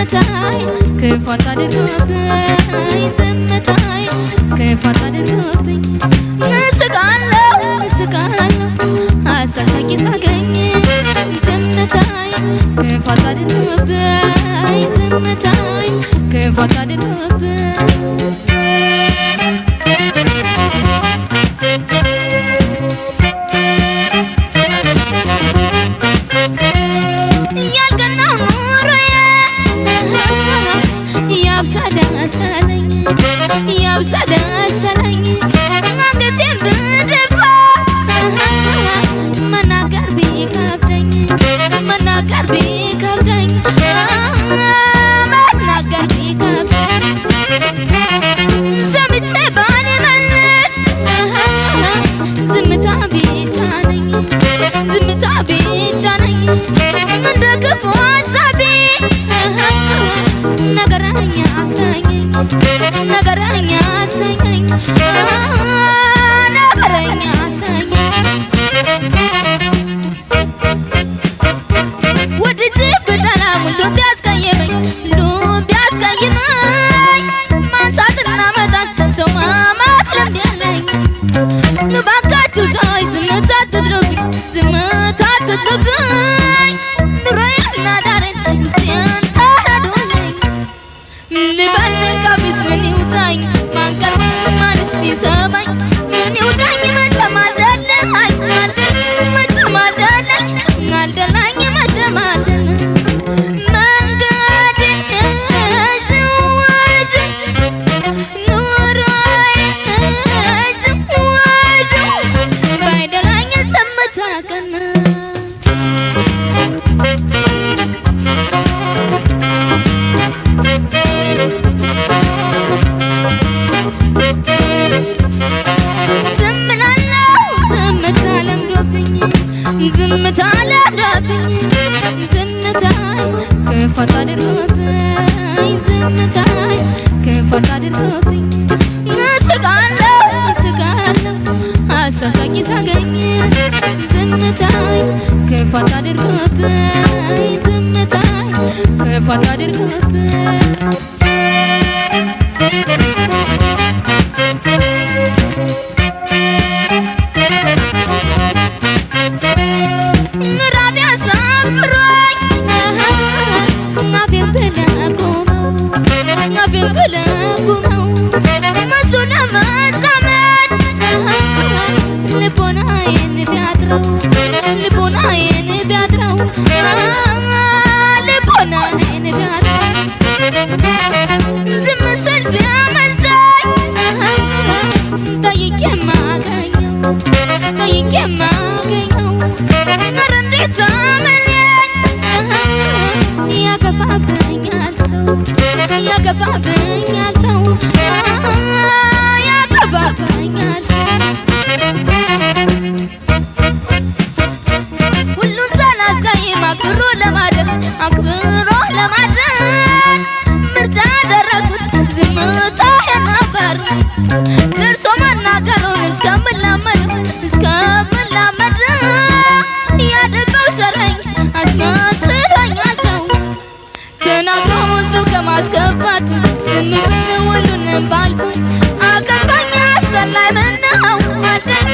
ዝምታይ ክፋት አድርጎብኝ ዝምታይ ክፋት አድርጎብኝ እስቃለሁ አሳሳቂ ሳገኝ ዝምታይ ክፋት አድርጎብኝ ዝምታይ ክፋት አድርጎብኝ ያብሳደሰለኝ አንገቴን ብደፋ መናገር ቢከብደኝ መናገር ቢከብደኝ ሰምቼ ባልመልስ ዝምታ ብቻ ነኝ ዝምታ ብቻ ነኝ እንደ ክፉ አሳቢ ነገረኛ አሰኘኝ ነገረኛ አሰኘኝ ነገረኛ አሰኘኝ ወድጄ ብጠላም ሁሉ ቢያስቀይመኝ ማንሳትና መጣት ሰው ማማት ልምድ ያለኝ እባካችሁ ሰዎች ዝምታ አትጥሉብኝ ዝምታ አትጥሉብኝ ኑሮዬና ዳሬን ውስጤን ተረዱልኝ ልበል ቀሚስ ምን ይውጣኝ ማንቀር ማንስ ቢሰማኝ ምን ይውጣኝ መቼም አልደለኝ መቼም አልደለኝ አልደላኝ መቼም አልደለኝ መንገዴን ዥዋዥ ኑሮዬን ዥዋዥ ባይደላኝ ዝምታ ቀና ዝምታ ለምዶብኝ ዝምታይ ክፋት አድርጎብኝ ዝምታይ ክፋት አድርጎብኝ እስቃለሁ አሳሳቂ ሳገኝ ዝምታይ ክፋት አድርጎብኝ ዝምታይ ክፋት አድርጎብኝ ያገባብኛል ሰው ያገባብኛል ሁሉን ሳላስቀይም አክብሮ ለማድረግ ምርጫ ያደረጉት ዝምታዬን ነበር ደርሶ መናገሩን እስከምላመድ ያደባው ሸረኝ አስመስሎኛል ሰው ተናግሮ ሰው ከማስከፋት ዝም ሁሉንም ባልኩ አገባኝ አስጠላኝ ምነው አልደኝ